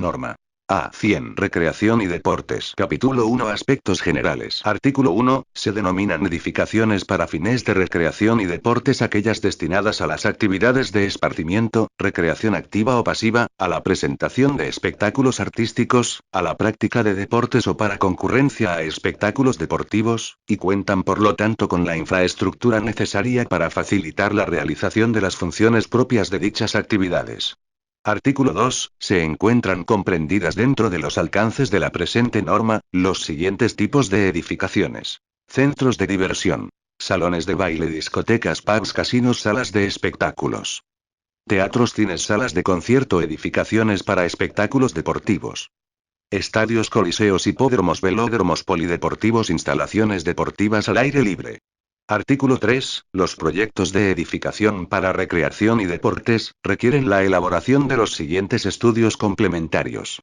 norma. A. 100. Recreación y deportes. Capítulo 1. Aspectos generales. Artículo 1. Se denominan edificaciones para fines de recreación y deportes aquellas destinadas a las actividades de esparcimiento, recreación activa o pasiva, a la presentación de espectáculos artísticos, a la práctica de deportes o para concurrencia a espectáculos deportivos, y cuentan por lo tanto con la infraestructura necesaria para facilitar la realización de las funciones propias de dichas actividades. Artículo 2. Se encuentran comprendidas dentro de los alcances de la presente norma, los siguientes tipos de edificaciones. Centros de diversión. Salones de baile, discotecas, pubs, casinos, salas de espectáculos. Teatros, cines, salas de concierto, edificaciones para espectáculos deportivos. Estadios, coliseos, hipódromos, velódromos, polideportivos, instalaciones deportivas al aire libre. Artículo 3. Los proyectos de edificación para recreación y deportes requieren la elaboración de los siguientes estudios complementarios.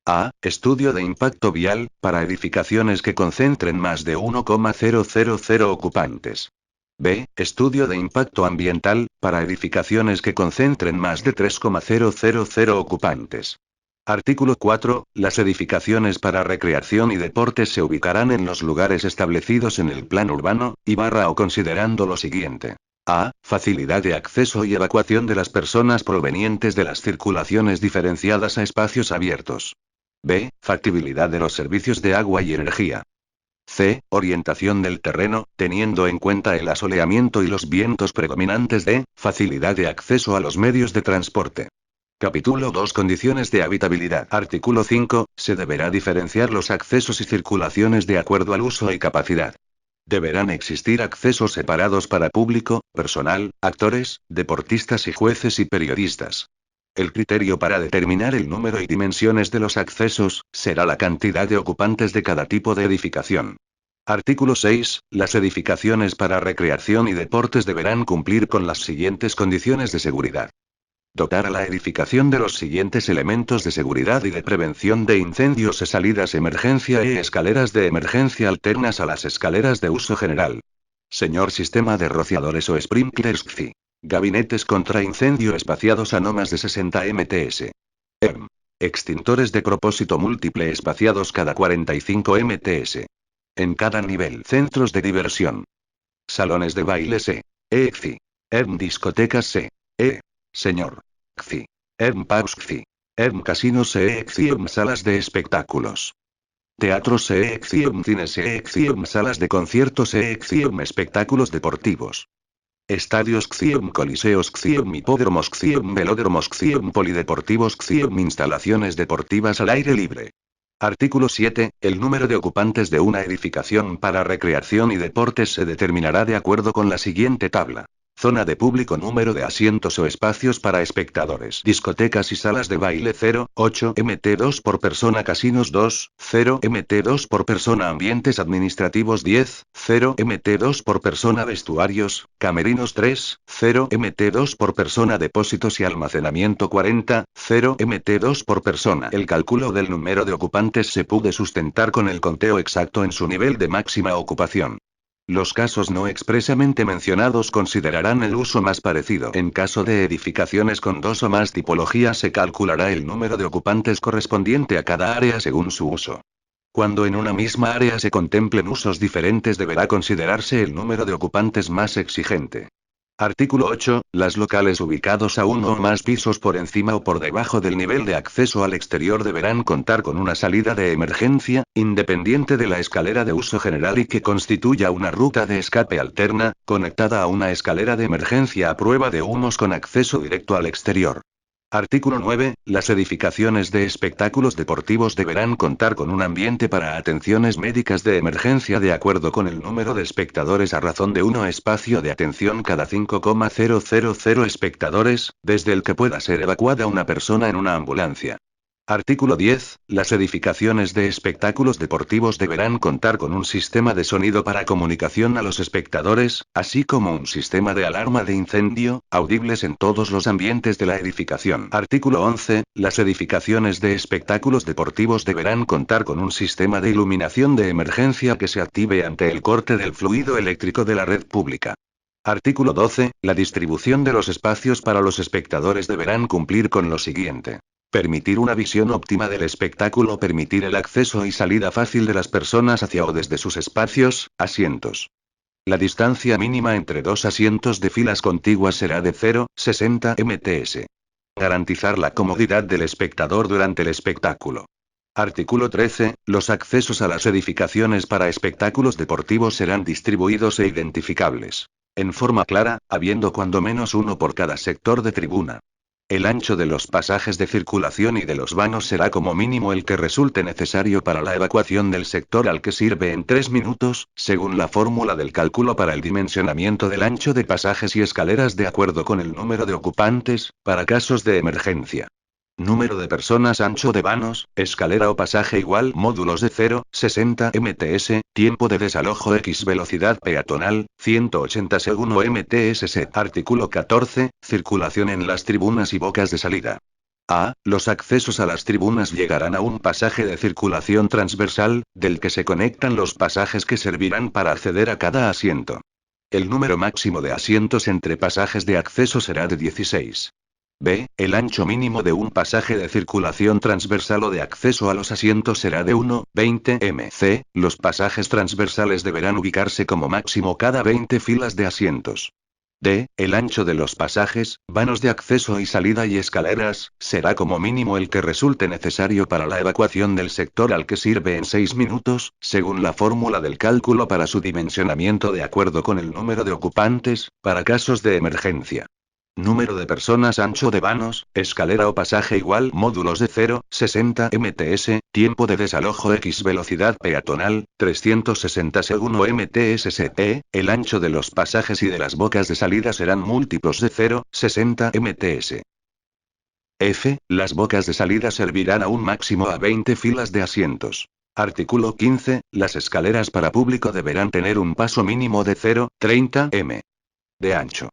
A. Estudio de impacto vial, para edificaciones que concentren más de 1,000 ocupantes. B. Estudio de impacto ambiental, para edificaciones que concentren más de 3,000 ocupantes. Artículo 4. Las edificaciones para recreación y deportes se ubicarán en los lugares establecidos en el plan urbano, o considerando lo siguiente. A. Facilidad de acceso y evacuación de las personas provenientes de las circulaciones diferenciadas a espacios abiertos. B. Factibilidad de los servicios de agua y energía. C. Orientación del terreno, teniendo en cuenta el asoleamiento y los vientos predominantes. D. Facilidad de acceso a los medios de transporte. Capítulo 2. Condiciones de habitabilidad. Artículo 5. Se deberá diferenciar los accesos y circulaciones de acuerdo al uso y capacidad. Deberán existir accesos separados para público, personal, actores, deportistas y jueces y periodistas. El criterio para determinar el número y dimensiones de los accesos será la cantidad de ocupantes de cada tipo de edificación. Artículo 6. Las edificaciones para recreación y deportes deberán cumplir con las siguientes condiciones de seguridad. Dotar a la edificación de los siguientes elementos de seguridad y de prevención de incendios: salidas de emergencia y escaleras de emergencia alternas a las escaleras de uso general. Señor sistema de rociadores o sprinklers XCI. Gabinetes contra incendio espaciados a no más de 60 mts. Extintores de propósito múltiple espaciados cada 45 mts. En cada nivel. Centros de diversión. Salones de baile C. XCI. Discotecas C. Señor. XCI. Pubs XCI. Casinos XCI. Salas de espectáculos. Teatros XCI. Cines XCI. Salas de conciertos XCI. Espectáculos deportivos. Estadios XCI. Coliseos XCI. Hipódromos XCI. Velódromos XCI. Polideportivos XCI. Instalaciones deportivas al aire libre. Artículo 7. El número de ocupantes de una edificación para recreación y deportes se determinará de acuerdo con la siguiente tabla. Zona de público: número de asientos o espacios para espectadores. Discotecas y salas de baile 0,8 mt2 por persona. Casinos 2,0 mt2 por persona. Ambientes administrativos 10,0 mt2 por persona. Vestuarios, camerinos 3,0 mt2 por persona. Depósitos y almacenamiento 40,0 mt2 por persona. El cálculo del número de ocupantes se puede sustentar con el conteo exacto en su nivel de máxima ocupación. Los casos no expresamente mencionados considerarán el uso más parecido. En caso de edificaciones con dos o más tipologías se calculará el número de ocupantes correspondiente a cada área según su uso. Cuando en una misma área se contemplen usos diferentes deberá considerarse el número de ocupantes más exigente. Artículo 8. Las locales ubicados a uno o más pisos por encima o por debajo del nivel de acceso al exterior deberán contar con una salida de emergencia, independiente de la escalera de uso general y que constituya una ruta de escape alterna, conectada a una escalera de emergencia a prueba de humos con acceso directo al exterior. Artículo 9. Las edificaciones de espectáculos deportivos deberán contar con un ambiente para atenciones médicas de emergencia de acuerdo con el número de espectadores a razón de 1 espacio de atención cada 5,000 espectadores, desde el que pueda ser evacuada una persona en una ambulancia. Artículo 10. Las edificaciones de espectáculos deportivos deberán contar con un sistema de sonido para comunicación a los espectadores, así como un sistema de alarma de incendio, audibles en todos los ambientes de la edificación. Artículo 11. Las edificaciones de espectáculos deportivos deberán contar con un sistema de iluminación de emergencia que se active ante el corte del fluido eléctrico de la red pública. Artículo 12. La distribución de los espacios para los espectadores deberán cumplir con lo siguiente. Permitir una visión óptima del espectáculo. Permitir el acceso y salida fácil de las personas hacia o desde sus espacios, asientos. La distancia mínima entre dos asientos de filas contiguas será de 0,60 ms. Garantizar la comodidad del espectador durante el espectáculo. Artículo 13. Los accesos a las edificaciones para espectáculos deportivos serán distribuidos e identificables en forma clara, habiendo cuando menos uno por cada sector de tribuna. El ancho de los pasajes de circulación y de los vanos será como mínimo el que resulte necesario para la evacuación del sector al que sirve en 3 minutos, según la fórmula del cálculo para el dimensionamiento del ancho de pasajes y escaleras de acuerdo con el número de ocupantes, para casos de emergencia. Número de personas. Ancho de vanos, escalera o pasaje igual módulos de 0,60 ms, tiempo de desalojo x velocidad peatonal, 180 segundo ms. Artículo 14, circulación en las tribunas y bocas de salida. A. Los accesos a las tribunas llegarán a un pasaje de circulación transversal, del que se conectan los pasajes que servirán para acceder a cada asiento. El número máximo de asientos entre pasajes de acceso será de 16. B. El ancho mínimo de un pasaje de circulación transversal o de acceso a los asientos será de 1,20 m. C. Los pasajes transversales deberán ubicarse como máximo cada 20 filas de asientos. D. El ancho de los pasajes, vanos de acceso y salida y escaleras, será como mínimo el que resulte necesario para la evacuación del sector al que sirve en 6 minutos, según la fórmula del cálculo para su dimensionamiento de acuerdo con el número de ocupantes, para casos de emergencia. Número de personas. Ancho de vanos, escalera o pasaje igual módulos de 0,60 ms, tiempo de desalojo x velocidad peatonal, 360 segundo ms. El ancho de los pasajes y de las bocas de salida serán múltiplos de 0,60 ms. F. Las bocas de salida servirán a un máximo a 20 filas de asientos. Artículo 15. Las escaleras para público deberán tener un paso mínimo de 0,30 m de ancho.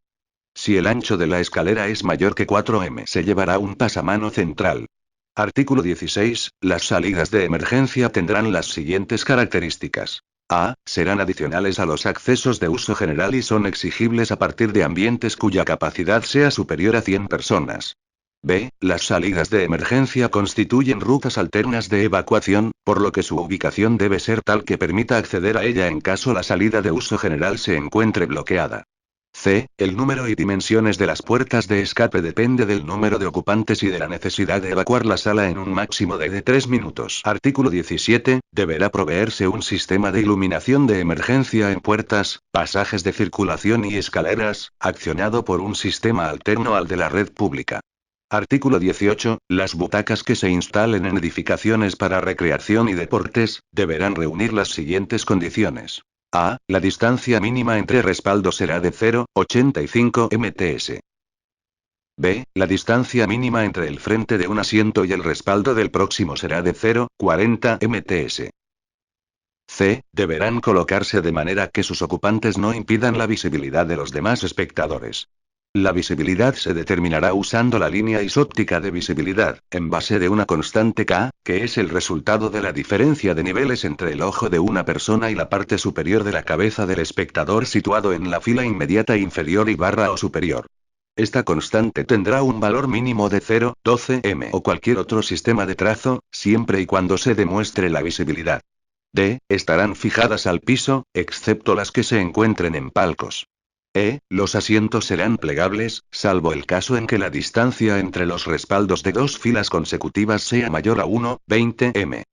Si el ancho de la escalera es mayor que 4 m, se llevará un pasamano central. Artículo 16. Las salidas de emergencia tendrán las siguientes características. A. Serán adicionales a los accesos de uso general y son exigibles a partir de ambientes cuya capacidad sea superior a 100 personas. B. Las salidas de emergencia constituyen rutas alternas de evacuación, por lo que su ubicación debe ser tal que permita acceder a ella en caso la salida de uso general se encuentre bloqueada. C. El número y dimensiones de las puertas de escape depende del número de ocupantes y de la necesidad de evacuar la sala en un máximo de 3 minutos. Artículo 17. Deberá proveerse un sistema de iluminación de emergencia en puertas, pasajes de circulación y escaleras, accionado por un sistema alterno al de la red pública. Artículo 18. Las butacas que se instalen en edificaciones para recreación y deportes, deberán reunir las siguientes condiciones. A. La distancia mínima entre respaldos será de 0,85 ms. B. La distancia mínima entre el frente de un asiento y el respaldo del próximo será de 0,40 ms. C. Deberán colocarse de manera que sus ocupantes no impidan la visibilidad de los demás espectadores. La visibilidad se determinará usando la línea isóptica de visibilidad, en base de una constante K, que es el resultado de la diferencia de niveles entre el ojo de una persona y la parte superior de la cabeza del espectador situado en la fila inmediata inferior y barra o superior. Esta constante tendrá un valor mínimo de 0,12 m o cualquier otro sistema de trazo, siempre y cuando se demuestre la visibilidad. D. Estarán fijadas al piso, excepto las que se encuentren en palcos. Los asientos serán plegables, salvo el caso en que la distancia entre los respaldos de dos filas consecutivas sea mayor a 1,20 m.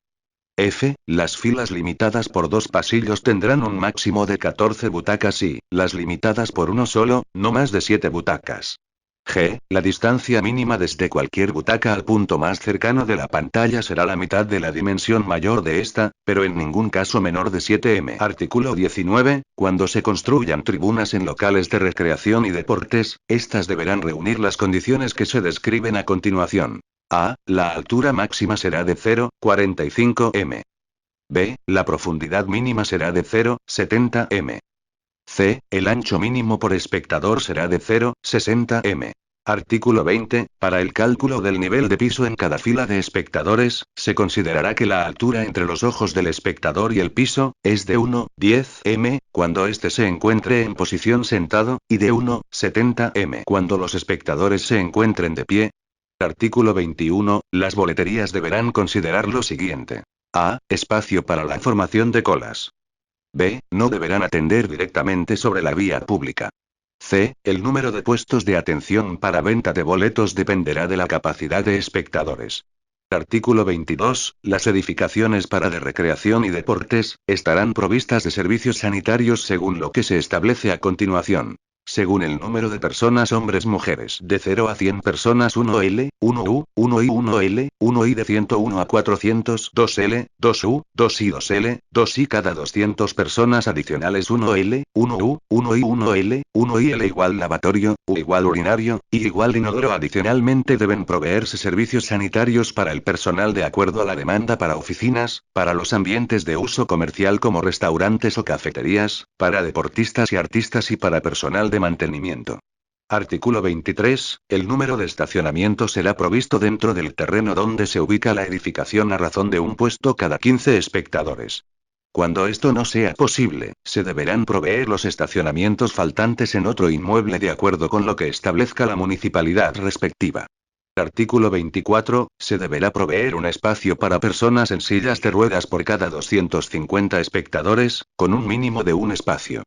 F. Las filas limitadas por dos pasillos tendrán un máximo de 14 butacas y, las limitadas por uno solo, no más de 7 butacas. G. La distancia mínima desde cualquier butaca al punto más cercano de la pantalla será la mitad de la dimensión mayor de esta, pero en ningún caso menor de 7 m. Artículo 19. Cuando se construyan tribunas en locales de recreación y deportes, estas deberán reunir las condiciones que se describen a continuación. A. La altura máxima será de 0,45 m. B. La profundidad mínima será de 0,70 m. C. El ancho mínimo por espectador será de 0,60 m. Artículo 20. Para el cálculo del nivel de piso en cada fila de espectadores, se considerará que la altura entre los ojos del espectador y el piso es de 1,10 m, cuando éste se encuentre en posición sentado, y de 1,70 m cuando los espectadores se encuentren de pie. Artículo 21. Las boleterías deberán considerar lo siguiente. A. Espacio para la formación de colas. B. No deberán atender directamente sobre la vía pública. C. El número de puestos de atención para venta de boletos dependerá de la capacidad de espectadores. Artículo 22. Las edificaciones para de recreación y deportes estarán provistas de servicios sanitarios según lo que se establece a continuación. Según el número de personas hombres-mujeres de 0 a 100 personas 1L, 1U, 1I 1L, 1I de 101 a 400 2L, 2U, 2I 2L, 2I cada 200 personas adicionales 1L, 1U, 1I 1L, 1IL igual lavatorio, U igual urinario, I igual inodoro. Adicionalmente deben proveerse servicios sanitarios para el personal de acuerdo a la demanda para oficinas, para los ambientes de uso comercial como restaurantes o cafeterías, para deportistas y artistas y para personal de mantenimiento. Artículo 23. El número de estacionamiento será provisto dentro del terreno donde se ubica la edificación a razón de un puesto cada 15 espectadores. Cuando esto no sea posible, se deberán proveer los estacionamientos faltantes en otro inmueble de acuerdo con lo que establezca la municipalidad respectiva. Artículo 24. Se deberá proveer un espacio para personas en sillas de ruedas por cada 250 espectadores, con un mínimo de un espacio.